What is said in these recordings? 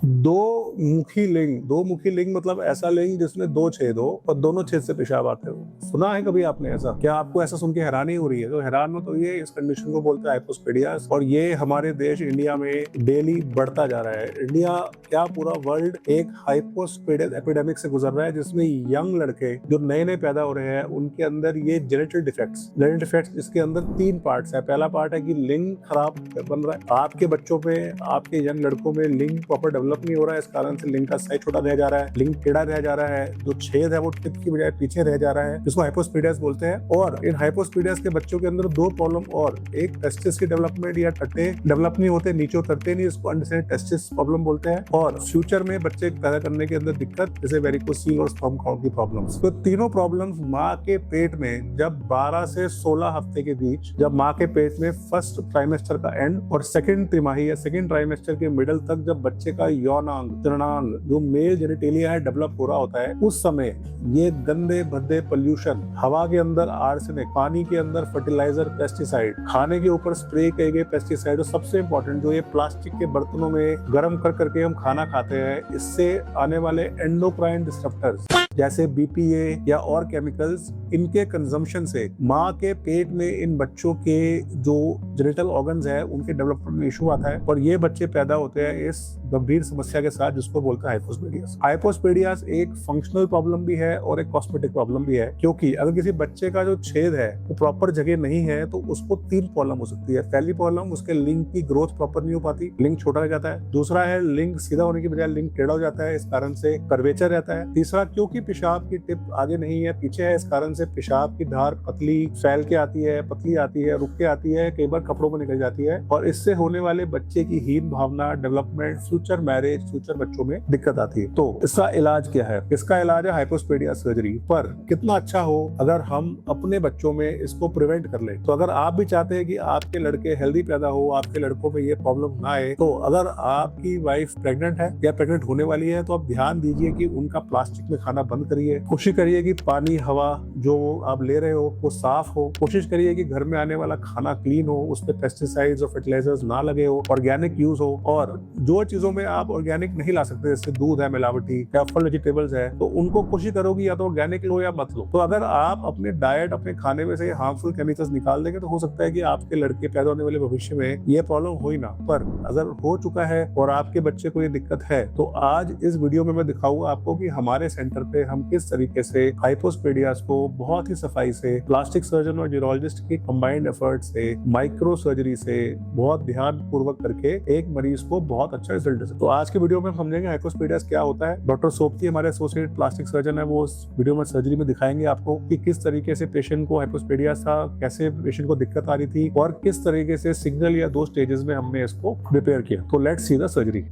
दो दो मुखी लिंग मतलब ऐसा लिंग जिसमें दो छेद हो और दोनों छेद से पेशाब आते हो। सुना है कभी आपने ऐसा? क्या आपको ऐसा सुन के हैरानी हो रही है? तो हैरान हो तो ये इस कंडीशन को बोलते हैं हाइपोस्पेडियास, और ये हमारे देश इंडिया में डेली बढ़ता जा रहा है। इंडिया क्या पूरा वर्ल्ड एक हाइपोस्पेडियस एपिडेमिक से गुजर रहा है, जिसमें यंग लड़के जो नए नए पैदा हो रहे हैं उनके अंदर ये जेनेटिक डिफेक्ट्स इसके अंदर तीन पार्ट्स है। पहला पार्ट है कि लिंग खराब बन रहा है आपके बच्चों में, आपके यंग लड़कों में लिंग प्रॉपर डेवलप नहीं हो रहा है, इस कारण से लिंग का साइज छोटा रह जा रहा है, लिंग टेढ़ा रह जा रहा है, जो छेद है वो टिप की बजाय पीछे रह जा रहा है, जिसको हाइपोस्पेडियस बोलते हैं। और इन हाइपोस्पेडियस के बच्चों के अंदर दो प्रॉब्लम और, एक टेस्टिस की डेवलपमेंट या टट्टे डेवलप नहीं होते, नीचे उतरते नहीं, इसको अंडरस्टैंड टेस्टिस प्रॉब्लम बोलते हैं, और फ्यूचर में बच्चे पैदा करने के अंदर दिक्कत जैसे वेरिकोसील और स्पर्म काउंट की प्रॉब्लम्स। तो तीनों प्रॉब्लम्स माँ के पेट में जब 12 से 16 हफ्ते के बीच, जब माँ के पेट में फर्स्ट ट्राइमेस्टर का एंड और सेकंड तिमाही या सेकंड ट्राइमेस्टर के मिडिल तक जब बच्चे का यौनांग तृणांग जो मेल जेनिटेलिया है डेवलप हो रहा होता है, उस समय ये गंदे भद्दे पोल्यूशन, हवा के अंदर आर्सेनिक, पानी के अंदर फर्टिलाइजर पेस्टिसाइड, खाने के ऊपर स्प्रे किए गए पेस्टिसाइड, और सबसे इंपॉर्टेंट जो ये प्लास्टिक के बर्तनों में गर्म कर करके हम खाना खाते हैं, इससे आने वाले एंडोक्राइन डिसरप्टर्स जैसे बीपीए या और केमिकल्स, इनके कंजम्पशन से माँ के पेट में इन बच्चों के जो जेनिटल ऑर्गन्स है उनके डेवलपमेंट में इशू आता है, और ये बच्चे पैदा होते हैं इस गंभीर समस्या के साथ जिसको बोलते हैं हाइपोस्पेडियास। हाइपोस्पेडियास एक फंक्शनल प्रॉब्लम भी है और एक कॉस्मेटिक प्रॉब्लम भी है, क्योंकि अगर किसी बच्चे का जो छेद है वो प्रॉपर जगह नहीं है तो उसको तीन प्रॉब्लम हो सकती है। पहली प्रॉब्लम, उसके लिंग की ग्रोथ प्रॉपर नहीं हो पाती, लिंग छोटा रह जाता है। दूसरा है, लिंग सीधा होने की बजाय लिंग टेढ़ा हो जाता है, इस कारण से कर्वेचर रहता है। तीसरा, क्योंकि पेशाब की टिप आगे नहीं है पीछे है, इस कारण से पेशाब की धार पतली फैल के आती है, पतली आती है, रुक के आती है, कई बार कपड़ों में निकल जाती है, और इससे होने वाले बच्चे की हीन भावना, डेवलपमेंट, फ्यूचर मैरिज, फ्यूचर बच्चों में दिक्कत आती है। तो इसका इलाज क्या है? इसका इलाज है हाइपोस्पेडिया सर्जरी। पर कितना अच्छा हो अगर हम अपने बच्चों में इसको प्रिवेंट कर ले। तो अगर आप भी चाहते हैं कि आपके लड़के हेल्दी पैदा हो, आपके लड़कों में ये प्रॉब्लम ना आए, तो अगर आपकी वाइफ प्रेग्नेंट है या प्रेग्नेंट होने वाली है तो आप ध्यान दीजिए कि उनका प्लास्टिक में खाना बंद करिए। कोशिश करिए कि पानी हवा जो आप ले रहे हो वो साफ हो। कोशिश करिए कि घर में आने वाला खाना क्लीन हो, उस पर पेस्टिसाइड्स और फर्टिलाइजर्स ना लगे हो, ऑर्गेनिक यूज हो। और जो चीजों में आप ऑर्गेनिक नहीं ला सकते, जैसे दूध है मिलावटी या फल वेजिटेबल्स है, तो उनको कोशिश करोगी या तो ऑर्गेनिक लो या मत लो। तो अगर आप अपने डाइट, अपने खाने में से हार्मफुल केमिकल्स निकाल देंगे तो हो सकता है कि आपके लड़के पैदा होने वाले भविष्य में ये प्रॉब्लम हो ही ना। पर अगर हो चुका है और आपके बच्चे को ये दिक्कत है, तो आज इस वीडियो में मैं दिखाऊंगा आपको कि हमारे सेंटर पे हम किस तरीके से हाइपोस्पेडियास को बहुत ही सफाई से प्लास्टिक सर्जन और न्यूरोलॉजिस्ट की कंबाइंड एफर्ट से, माइक्रो सर्जरी से बहुत ध्यान पूर्वक करके एक मरीज को बहुत अच्छा रिजल्ट दे सकते। तो आज के वीडियो में हम समझेंगे हाइपोस्पेडियास क्या होता है। डॉक्टर सोपती हमारे एसोसिएट प्लास्टिक सर्जन है, वो इस वीडियो में सर्जरी में दिखाएंगे आपको कि किस तरीके से पेशेंट को हाइपोस्पेडियास था, कैसे पेशेंट को दिक्कत आ रही थी, और किस तरीके से सिग्नल या 2 स्टेजेस में हमने इसको रिपेयर किया। तो लेट्स सी द सर्जरी।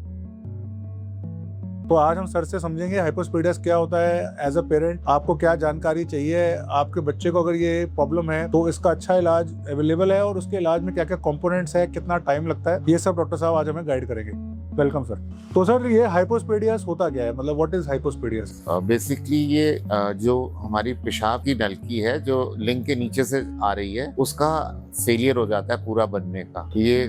तो आज हम सर से समझेंगे हाइपोस्पेडियास क्या होता है। एज अ पेरेंट आपको क्या जानकारी चाहिए, आपके बच्चे को अगर ये प्रॉब्लम है तो इसका अच्छा इलाज अवेलेबल है, और उसके इलाज में क्या क्या कंपोनेंट्स है, कितना टाइम लगता है, ये सब डॉक्टर साहब आज हमें गाइड करेंगे। Welcome sir. तो सर ये हाइपोस्पेडियास होता क्या है, मतलब व्हाट इज हाइपोस्पेडियास? बेसिकली ये जो हमारी पेशाब की नलकी है जो लिंग के नीचे से आ रही है, उसका फेलियर हो जाता है पूरा बनने का। ये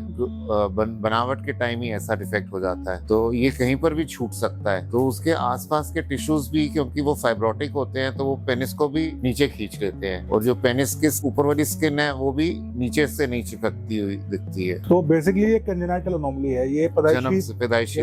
बनावट के टाइम ही ऐसा डिफेक्ट हो जाता है, तो ये कहीं पर भी छूट सकता है। तो उसके आसपास के टिश्यूज भी, क्योंकि वो फाइब्रोटिक होते हैं, तो वो पेनिस को भी नीचे खींच लेते हैं, और जो पेनिस के ऊपर वाली स्किन है वो भी नीचे से नहीं चिपकती हुई दिखती है। तो बेसिकली ये कंजेनाइटल एनोमली है, ये पैदाइशी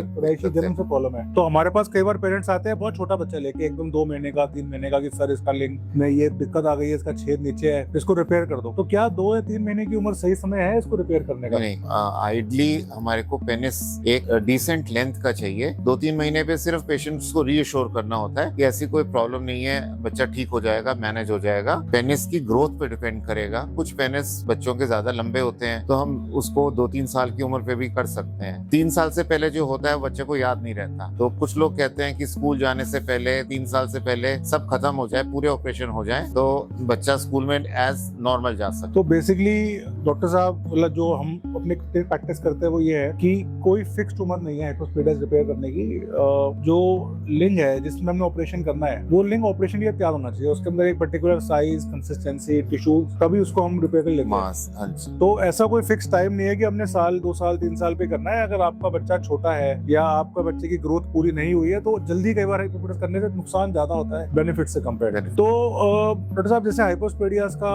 जन्म से प्रॉब्लम है। तो हमारे पास कई बार पेरेंट्स आते हैं बहुत छोटा बच्चा लेके, एकदम 2 महीने का 3 महीने का, कि सर इसका लिंग में ये दिक्कत आ गई है, इसका छेद नीचे है, इसको रिपेयर कर दो। तो क्या 2 या 3 महीने की उम्र सही समय है इसको रिपेयर करने का? नहीं, आइडली हमारे को पेनिस एक डिसेंट लेंथ का चाहिए। 2-3 महीने पे सिर्फ पेशेंट्स को रीअश्योर करना होता है कि ऐसी कोई प्रॉब्लम नहीं है, बच्चा ठीक हो जाएगा, मैनेज हो जाएगा। पेनिस की ग्रोथ पे डिपेंड करेगा। कुछ पेनिस बच्चों के ज्यादा लंबे होते हैं तो हम उसको 2-3 साल की उम्र पे भी कर सकते हैं। 3 साल से पहले जो होता है बच्चे को याद नहीं रहता, तो कुछ लोग कहते हैं कि स्कूल जाने से पहले 3 साल से पहले सब खत्म हो जाए, पूरे ऑपरेशन हो जाए, तो बच्चा स्कूल में एज नॉर्मल जा सकता है। तो बेसिकली डॉक्टर साहब, मतलब जो हम अपने प्रैक्टिस करते हैं वो ये है कि कोई फिक्स्ड उम्र नहीं है हाइपोस्पेडियास रिपेयर करने की। जो लिंग है जिसमें हमने ऑपरेशन करना है वो लिंग ऑपरेशन के लिए तैयार होना चाहिए। उसके अंदर एक पर्टिकुलर साइज, कंसिस्टेंसी, टिश्यू, तभी उसको हम रिपेयर कर लेते हैं। मास, हाँ जी। तो ऐसा कोई फिक्स टाइम नहीं है कि हमने साल, 2 साल, 3 साल पे करना है। अगर आपका बच्चा छोटा है या आपका बच्चे की ग्रोथ पूरी नहीं हुई है तो जल्दी कई बार हाइपोस्पेडिया करने से नुकसान ज्यादा होता है बेनिफिट से कंपेयर। तो डॉक्टर साहब जैसे हाइपोस्पेडियास का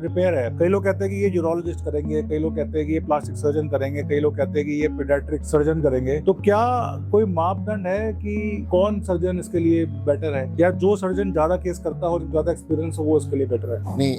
रिपेयर है, कई लोग कहते हैं कि ये यूरोलॉजिस्ट करेंगे, कई लोग कहते हैं कि ये प्लास्टिक सर्जन करेंगे, कई लोग कहते हैं कि ये पीडियाट्रिक सर्जन करेंगे। तो क्या कोई मापदंड है कि कौन सर्जन इसके लिए बेटर है, या जो सर्जन ज्यादा केस करता हो, ज्यादा एक्सपीरियंस हो, वो इसके लिए बेटर है? नहीं,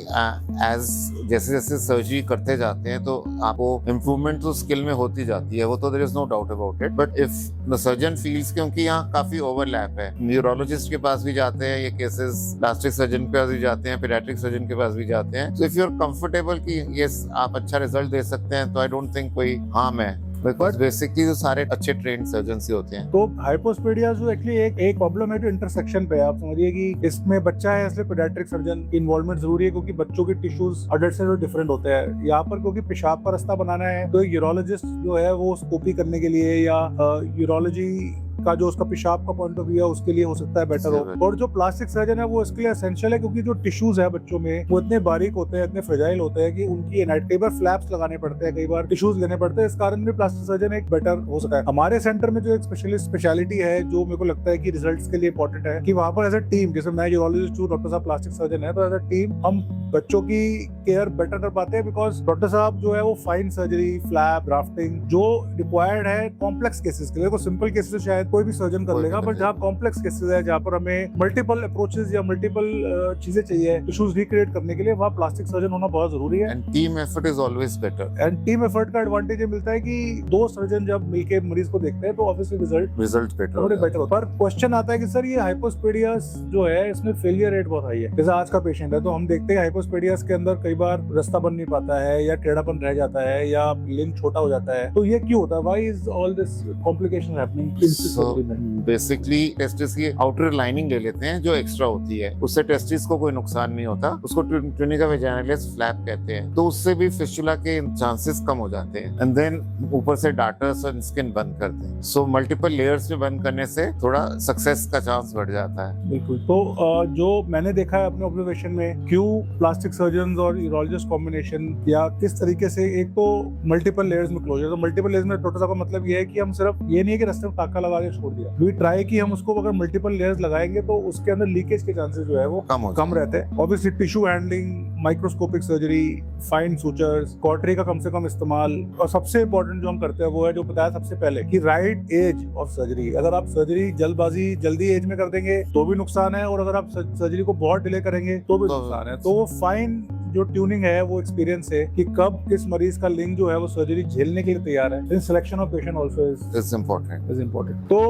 एज जैसे जैसे सर्जरी करते जाते हैं तो आपको इम्प्रूवमेंट तो स्किल में होती जाती है, वो तो there is no doubt about it. But if the surgeon feels, क्योंकि यहाँ काफी ओवरलैप है, न्यूरोलॉजिस्ट के पास भी जाते हैं ये केसेस, प्लास्टिक सर्जन के पास भी जाते हैं, पीडियाट्रिक सर्जन के पास भी जाते हैं। तो इफ यू आर कंफर्टेबल कि यस आप अच्छा रिजल्ट दे सकते हैं तो आई डोंट थिंक कोई हार्म है। बिकॉज बेसिकली जो सारे अच्छे ट्रेंड सर्जन ही होते हैं। तो हाइपोस्पेडिया जो एक्चुअली एक प्रॉब्लम है जो इंटरसेक्शन पे है। आप समझिए कि इसमें बच्चा है इसलिए पीडियाट्रिक सर्जन की इन्वॉल्वमेंट जरूरी है, क्योंकि बच्चों के टिश्यूज अडल्ट से डिफरेंट होते हैं। यहाँ पर क्योंकि पेशाब का रास्ता बनाना है तो यूरोलॉजिस्ट जो है वो स्कोपी करने के लिए या यूरोलॉजी का जो उसका पेशाब का पॉइंट ऑफ व्यू है उसके लिए हो सकता है बेटर हो। और जो प्लास्टिक सर्जन है वो इसके लिए एसेंशियल है, क्योंकि जो टिश्यूज है बच्चों में वो इतने बारीक होते हैं, इतने फ्रेजाइल होते हैं कि उनकी कई बार फ्लैप्स लगाने पड़ते हैं, कई बार टिश्यूज लेने पड़ते हैं। इस कारण भी प्लास्टिक सर्जन एक बेटर हो सकता है। हमारे सेंटर में जो एक स्पेशलिटी है जो मेरे को लगता है कि रिजल्ट्स के लिए इंपॉर्टेंट है, कि वहाँ पर एज अ टीम, जैसे मैं यूरोलॉजिस्ट हूँ, डॉक्टर साहब प्लास्टिक सर्जन है, तो एज अ टीम हम बच्चों की केयर बेटर कर पाते हैं। बिकॉज डॉक्टर साहब जो है वो फाइन सर्जरी, फ्लैप, ग्राफ्टिंग जो रिक्वायर्ड है कॉम्प्लेक्स केसेस के लिए, वो सिंपल केसेस शायद कोई भी सर्जन कर लेगा, बट जहाँ कॉम्प्लेक्स केसेस है, जहाँ पर हमें मल्टीपल अप्रोचेस या मल्टीपल चीजें चाहिए टिश्यूज रिक्रिएट करने के लिए, वहाँ प्लास्टिक सर्जन होना बहुत जरूरी है। And team effort is always better. And team effort का एडवांटेज ये मिलता है कि 2 सर्जन जब मिलके मरीज को देखते हैं तो ऑब्वियसली रिजल्ट बेटर होता है। पर क्वेश्चन आता है कि सर ये हाइपोस्पेडियास जो है इसमें फेलियर रेट बहुत हाई है। जैसे आज का पेशेंट है तो हम देखते हैं हाइपोस्पेडियास के अंदर कई बार रास्ता बन नहीं पाता है, या टेढ़ापन रह जाता है, या लिंग छोटा हो जाता है। तो ये क्यों होता है? Why is all this complication happening? Basically testis की आउटर लाइनिंग ले लेते हैं जो एक्स्ट्रा होती है, उससे टेस्टिस को कोई नुकसान नहीं होता, उसको ट्यूनिका वेजाइनलिस फ्लैप कहते हैं। तो उससे भी फिस्टुला के चांसेस कम हो जाते हैं। एंड देन ऊपर से डार्टर्स और स्किन बंद करते हैं। सो मल्टीपल लेयर्स में बंद करने से थोड़ा सक्सेस का चांस बढ़ जाता है। बिल्कुल। तो जो मैंने देखा है अपने ऑब्जर्वेशन में, क्यों प्लास्टिक सर्जन और यूरोलॉजिस्ट कॉम्बिनेशन, या किस तरीके से, एक तो मल्टीपल लेयर्स में क्लोजर। तो मल्टीपल लेयर्स में डॉक्टर साहब का मतलब ये है कि हम सिर्फ ये नहीं है कि रास्ते में टाका लगा के छोड़ दिया, वी ट्राई कि हम उसको अगर मल्टीपल लेयर्स लगाएंगे तो उसके अंदर लीकेज के चांसेस जो है वो कम रहते हैं। Obviously tissue handling, microscopic surgery, fine sutures, cautery का कम से कम इस्तेमाल, और सबसे इंपॉर्टेंट जो हम करते हैं वो है जो बताया सबसे पहले कि राइट एज ऑफ सर्जरी। अगर आप सर्जरी जल्दी एज में कर देंगे तो भी नुकसान है, और अगर आप सर्जरी को बहुत डिले करेंगे तो भी नुकसान है। तो वो फाइन जो ट्यूनिंग है वो एक्सपीरियंस है कि कब किस मरीज का लिंग जो है वो सर्जरी झेलने के लिए तैयार है। In selection of patient also is important. तो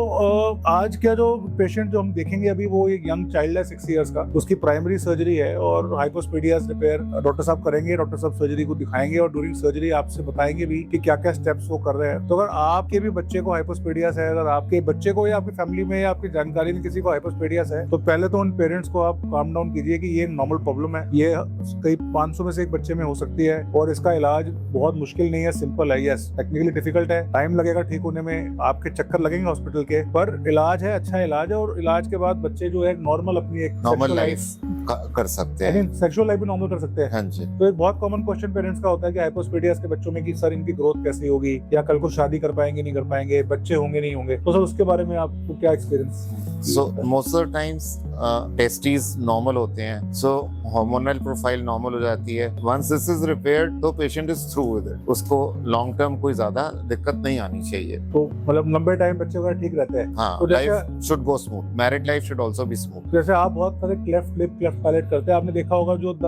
आज क्या जो पेशेंट जो हम देखेंगे अभी वो एक यंग चाइल्ड है 6 इयर्स का, उसकी प्राइमरी सर्जरी है और हाइपोस्पेडियास रिपेयर डॉक्टर साहब करेंगे। डॉक्टर साहब सर्जरी को दिखाएंगे और ड्यूरिंग सर्जरी आपसे बताएंगे भी कि क्या क्या स्टेप्स वो कर रहे हैं। तो अगर आपके भी बच्चे को हाइपोस्पेडियास है, अगर आपके बच्चे को या आपकी फैमिली में या आपकी जानकारी में किसी को हाइपोस्पेडियास है, तो पहले तो उन पेरेंट्स को आप काम डाउन कीजिए कि ये नॉर्मल प्रॉब्लम है, ये कई 500 में से एक बच्चे में हो सकती है, और इसका इलाज बहुत मुश्किल नहीं है, सिंपल है। यस, टेक्निकली डिफिकल्ट है, टाइम लगेगा ठीक होने में, आपके चक्कर लगेंगे हॉस्पिटल के, पर इलाज है, अच्छा इलाज है। और इलाज के बाद बच्चे जो है नॉर्मल अपनी एक नॉर्मल लाइफ कर सकते हैं, सेक्सुअल लाइफ भी नॉर्मल कर सकते हैं। हाँ जी। तो एक बहुत कॉमन क्वेश्चन पेरेंट्स का होता है कि हाइपोस्पेडियास के बच्चों में कि सर इनकी ग्रोथ कैसी होगी, या कल को शादी कर पाएंगे नहीं कर पाएंगे, बच्चे होंगे नहीं होंगे। तो सर उसके बारे में आपको क्या experience? So most of the times testes normal होते हैं, so hormonal profile normal हो जाती है। Once this is repaired तो patient is through with it, उसको long term कोई ज्यादा दिक्कत नहीं आनी चाहिए। तो मतलब लंबे टाइम बच्चे वगैरह ठीक रहते हैं। हाँ, तो life should go smooth, married life should also be smooth। जैसे आप बहुत सारे क्लेफ्ट लिप, क्लेफ्ट पैलेट करते हैं, आपने देखा होगा जो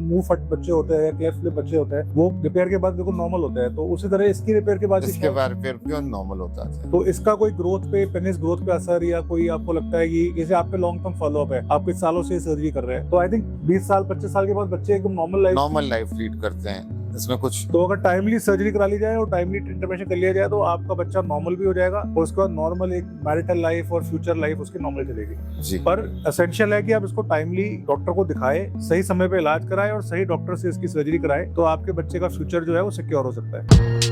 मुंह फट बच्चे होते हैं, क्लेफ्ट लिप बच्चे होते हैं, वो रिपेयर के बाद बिल्कुल नॉर्मल होते हैं। तो उसी तरह इसकी रिपेयर के बाद रिपेयर भी नॉर्मल होता है। तो इसका कोई ग्रोथ पे, पेनिस ग्रोथ पे असर, या कोई आपको लगता है कि जैसे आप पे लॉन्ग टर्म फॉलोअप है, आप कुछ सालों से सर्जरी कर रहे हैं, तो आई थिंक 20 साल 25 साल के बाद बच्चे एकदम नॉर्मल लाइफ लीड करते हैं। इसमें कुछ तो अगर टाइमली सर्जरी करा ली जाए और टाइमली इंटरवेंशन कर लिया जाए तो आपका बच्चा नॉर्मल भी हो जाएगा, और उसके बाद नॉर्मल एक मैरिटल लाइफ और फ्यूचर लाइफ उसकी नॉर्मल चलेगी जी। पर एसेंशियल है कि आप इसको टाइमली डॉक्टर को दिखाए, सही समय पे इलाज कराए और सही डॉक्टर से इसकी सर्जरी कराए, तो आपके बच्चे का फ्यूचर जो है वो सिक्योर हो सकता है।